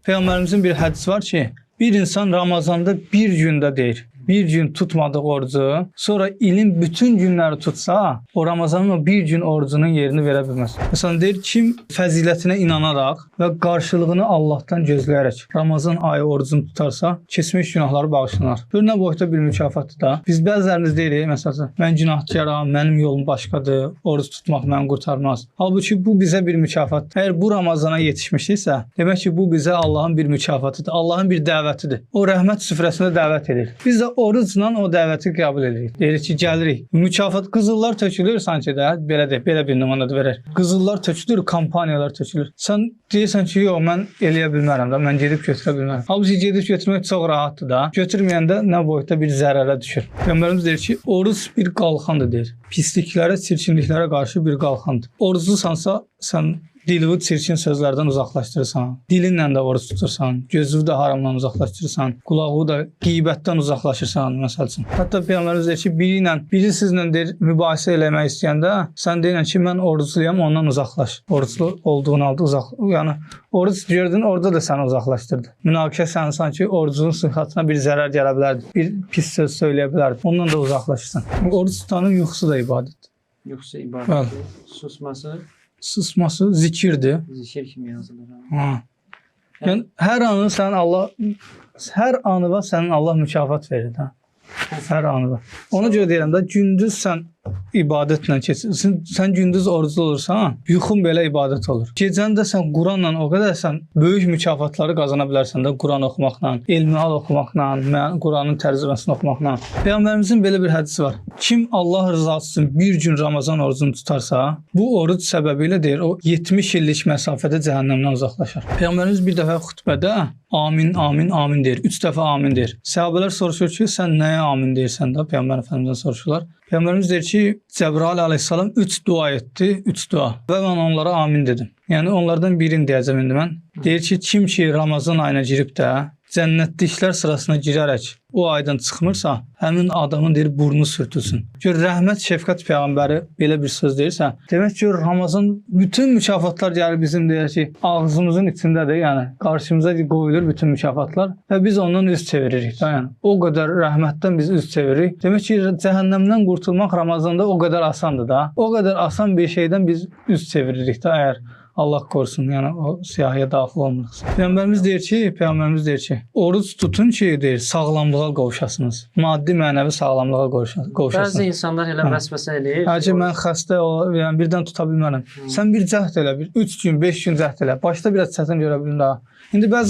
Peyğəmbərimizin bir hədisi var ki, bir insan Ramazanda bir gündə deyir. Bir gün tutmadığı orucu, sonra ilin bütün günləri tutsa, o Ramazanın o bir gün orucunun yerini verə bilməz. Məsələn, deyir, kim fəzilətinə inanaraq və qarşılığını Allahdan gözləyərək Ramazan ayı orucunu tutarsa, keçmiş günahları bağışlanar. Bir nə boyutda bir mükafatdır da. Biz bəzilərimiz deyirik, məsələn, mən günahkaram, mənim yolum başqadır, oruc tutmaq məni qurtarmaz. Halbuki bu bizə bir mükafatdır. Əgər bu Ramazana yetişmişiksə, demək ki, bu bizə Allahın bir mükafatıdır, Allahın bir dəvətidir. O rəhmət süfrəsində dəvət edir. Biz də orucla o dəvəti qəbul edirik. Deyirik ki, gəlirik. Mükafat qızıllar tökülür sanki də, belə bir nümunədə verər. Qızıllar tökülür, kampaniyalar tökülür. Sən deyirsən ki, yox, mən eləyə bilmərəm də, mən gedib götürə bilmərəm. Halbuki gedib götürmək çox rahatdır da. Götürməyəndə nə boyutda bir zərərə düşür. Peyğəmbərimiz deyir ki, oruc bir qalxandır deyir. Pisliklərə, çirkinliklərə qarşı bir qalxandır. Oruclusansa sən dilini çirkin sözlərdən uzaqlaşdırırsan, dilinlə də oruc tutursan, gözünü də haramdan uzaqlaşdırırsan, qulağı da qeybətdən uzaqlaşırsan, məsəl üçün. Hətta Peyğəmbərimiz deyir ki, biri sizlə deyir, mübahisə eləmək istəyəndə, sən deyirən ki, mən orucluyam, ondan uzaqlaş. Oruclu olduğun halda yəni oruc gördün, orada da səni uzaqlaşdırdı. Münaqişə sənin sanki orucunun sıhhatına bir zərər gələ bilərdi, bir pis söz söyləyə bilərdi. Ondan da uzaqlaşırsan. Oruc tutanın yuxusu da ibadətdir. Yuxusu ibadətdir. Susması zikirdir. Zikir kimi yazılır. Yəni hər anı sənin Allah mükafat verir də. Hər anı. Ona görə deyirəm də, gündüz sən ibadətlə keçirsən, sən gündüz oruclu olursan, yuxun belə ibadət olur. Gecəni də sən Quranla o qədər sən böyük mükafatları qazana bilərsən də, Quran oxumaqla, elmihal oxumaqla, Quranın tərcüməsini oxumaqla. Peyğəmbərimizin belə bir hədisi var. Kim Allah rızası üçün bir gün Ramazan orucunu tutarsa, bu oruc səbəbilə deyir, o 70 illik məsafədə cəhənnəmdən uzaqlaşar. Peyğəmbərimiz bir dəfə xutbədə amin, amin, amin deyir. 3 dəfə amin deyir. Səhabələr soruşur ki, sən nəyə amin deyirsən də? Peyğəmbər Efendimizdən soruşurlar. Peyğəmbərimiz deyir ki, Cəbrail əleyhissalam 3 dua etdi, 3 dua. Və mən onlara amin dedim. Yəni onlardan birini deyəcəm indi mən. Deyir ki, kim ki Ramazan ayına girib də cənnətliklər sırasına girərək o aydan çıxmırsa, həmin adamın deyir burnu sürtülsün. Gör, rəhmət, şəfqət Peyğəmbəri belə bir söz deyirsə, demək ki, Ramazan bütün mükafatlar gəlir bizim deyir ki, ağzımızın içindədir, yəni qarşımıza qoyulur bütün mükafatlar və biz ondan üz çeviririk da, yəni. O qədər rəhmətdən biz üz çeviririk. Demək ki, cəhənnəmdən qurtulmaq Ramazanda o qədər asandır da. O qədər asan bir şeydən biz üz çeviririk da, əgər Allah qorusun, yəni o siyahıya daxil olmuruz. Peyğəmbərimiz deyir ki, oruc tutun ki, deyir, sağlamlığa qovuşasınız. Maddi, mənəvi sağlamlığa qovuşasınız. Bəzi insanlar elə vəsvəsə eləyir. Həcə mən xəstə yəni birdən tuta bilmərəm. Sən bir cəhd elə, 3 gün, 5 gün cəhd elə. Başda biraz çətin görə bilirəm daha. İndi bəzi